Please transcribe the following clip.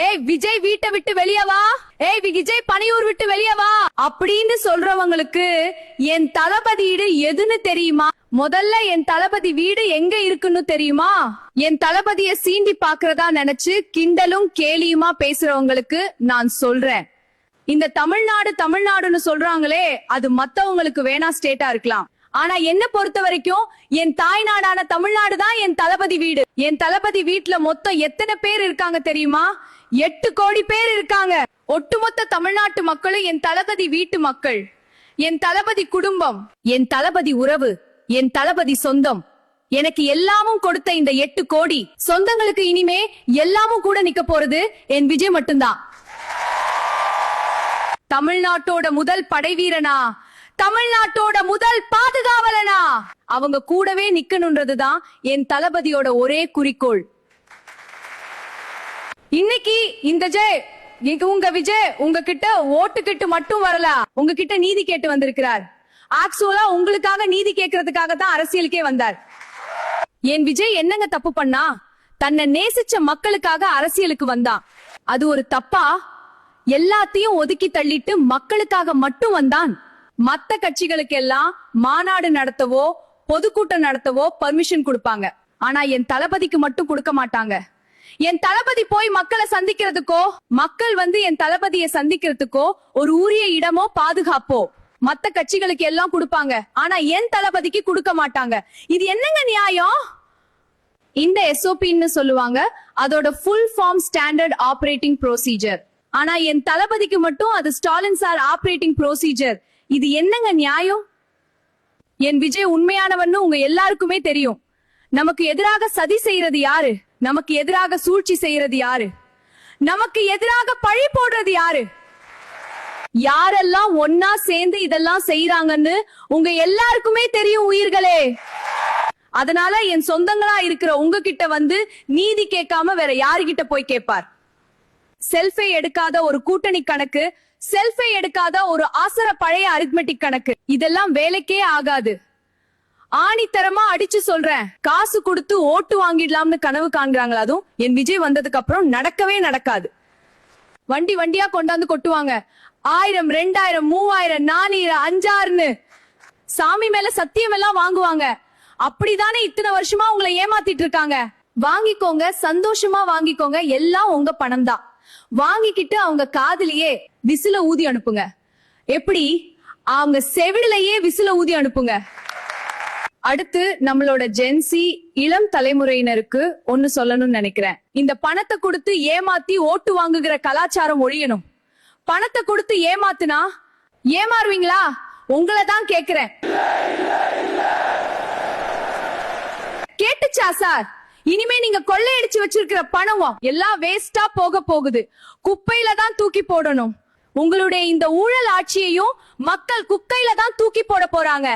ஏய் விஜய் வீட்டை விட்டு வெளியே வா, ஏய் விஜய் பணியூர் விட்டு வெளியே வா அப்படின்னு சொல்றவங்களுக்கு என் தளபதி வீடு எதுன்னு தெரியுமா? முதல்ல என் தளபதி வீடு எங்க இருக்குன்னு தெரியுமா? என் தளபதிய சீண்டி பாக்குறதா நினைச்சு கிண்டலும் கேலியுமா பேசுறவங்களுக்கு நான் சொல்றேன், இந்த தமிழ்நாடுன்னு சொல்றாங்களே அது மத்தவங்களுக்கு வேணா ஸ்டேட்டா இருக்கலாம். ஆனா என்ன பொறுத்த வரைக்கும் என் தாய்நாடான தமிழ்நாடு தான் என் தளபதி வீடு. என் தளபதி வீட்டுல மொத்தம் எத்தனை பேர் இருக்காங்க தெரியுமா? 8 கோடி பேர் இருக்காங்க. ஒட்டுமொத்த தமிழ்நாட்டு மக்களும் என் தளபதி வீட்டு மக்கள், என் தளபதி குடும்பம், என் தளபதி உறவு, என் தளபதி சொந்தம். எனக்கு எல்லாமும் கொடுத்த இந்த 8 கோடி சொந்தங்களுக்கு இனிமே எல்லாமும் கூட நிக்க போறது என் விஜய் மட்டும்தான். தமிழ்நாட்டோட முதல் படை வீரனா, தமிழ்நாட்டோட முதல் பாதுகாவலனா, அவங்க கூடவே நிக்கணும்ன்றதுதான் என் தளபதியோட ஒரே குறிக்கோள். இன்னைக்கு இந்த உங்க விஜய் உங்ககிட்ட ஓட்டுக்கிட்டு மட்டும் வரல, உங்ககிட்ட நீதி கேட்டு வந்திருக்கிறார். ஆக்சுவலா உங்களுக்காக நீதி கேட்கறதுக்காக தான் அரசியலுக்கே வந்தார். என் விஜய் என்னங்க தப்பு பண்ணா? தன்னை நேசிச்ச மக்களுக்காக அரசியலுக்கு வந்தான். அது ஒரு தப்பா? எல்லாத்தையும் ஒதுக்கி தள்ளிட்டு மக்களுக்காக மட்டும் வந்தான். மத்த கட்சிகளுக்கு எல்லாம் மாநாடு நடத்தவோ பொதுக்கூட்டம் நடத்தவோ பர்மிஷன் கொடுப்பாங்க, ஆனா என் தளபதிக்கு மட்டும் கொடுக்க மாட்டாங்க. என் தளபதி போய் மக்களை சந்திக்கிறதுக்கோ, மக்கள் வந்து என் தளபதியை சந்திக்கிறதுக்கோ ஒரு உரிய இடமோ பாதுகாப்போ மத்த கட்சிகளுக்கு எல்லாம் கொடுப்பாங்க, ஆனா என் தளபதிக்கு கொடுக்க மாட்டாங்க. இது என்னங்க நியாயம்? இந்த SOPன்னு சொல்லுவாங்க, அதோட full form standard operating procedure. ஆனா என் தளபதிக்கு மட்டும் அது ஸ்டாலின் சார் ஆபரேட்டிங் ப்ரொசீஜர். இது என்னங்க நியாயம்? என் விஜய் உண்மையானவன்னு உங்க எல்லாருக்குமே தெரியும். நமக்கு எதிராக சதி செய்யறது யாரு? நமக்கு எதிராக சூழ்ச்சி செய்யறது யாரு? நமக்கு எதிராக பழி போடுறது யாரு? யாரெல்லாம் ஒன்னா சேர்ந்து இதெல்லாம் செய்யறாங்கன்னு உங்க எல்லாருக்குமே தெரியும் உயிர்களே. அதனால என் சொந்தங்களா இருக்கிற உங்ககிட்ட வந்து நீதி கேட்காம வேற யாருகிட்ட போய் கேட்பார்? செல்ஃபை எடுக்காத ஒரு கூட்டணி கணக்கு, செல்ஃபை எடுக்காத ஒரு ஆசர பழைய அரித்மெட்டிக் கணக்கு, இதெல்லாம் வேலைக்கே ஆகாது. ஆணித்தரமா அடிச்சு சொல்றேன், காசு கொடுத்து ஓட்டு வாங்கிடலாம்னு கனவு காண்கிறாங்களா? அதுவும் என் விஜய் வந்ததுக்கு அப்புறம் நடக்கவே நடக்காது. வண்டி வண்டியா கொண்டாந்து கொட்டுவாங்க. 1000, 2000, 3000, 400, 5,6ன்னு சாமி மேல சத்தியம் எல்லாம் வாங்குவாங்க. அப்படிதானே இத்தனை வருஷமா உங்களை ஏமாத்திட்டு இருக்காங்க. வாங்கிக்கோங்க, சந்தோஷமா வாங்கிக்கோங்க, எல்லாம் உங்க பணம் தான். வாங்கிக்கிட்டு அவங்க காதுலயே விசில ஊதி அனுப்புங்க. எப்படி? அவங்க செவிலையே விசில ஊதி அனுப்புங்க. அடுத்து நம்மளோட ஜென்சி இளம் தலைமுறையினருக்கு ஒன்னு சொல்லணும்னு நினைக்கிறேன். இந்த பணத்தை கொடுத்து ஏமாத்தி ஓட்டு வாங்குகிற கலாச்சாரம் ஒழியணும். பணத்தை கொடுத்து ஏமாத்துனா ஏமாறுவீங்களா? உங்களை தான் கேக்குறேன். கேட்டுச்சா சார்? இனிமே நீங்க கொள்ளையடிச்சு வச்சிருக்கிற பணம் எல்லாம் வேஸ்டா போக போகுது. குப்பையில தான் தூக்கி போடணும். உங்களுடைய இந்த ஊழல் ஆட்சியையும் மக்கள் குக்கையில தான் தூக்கி போட போறாங்க.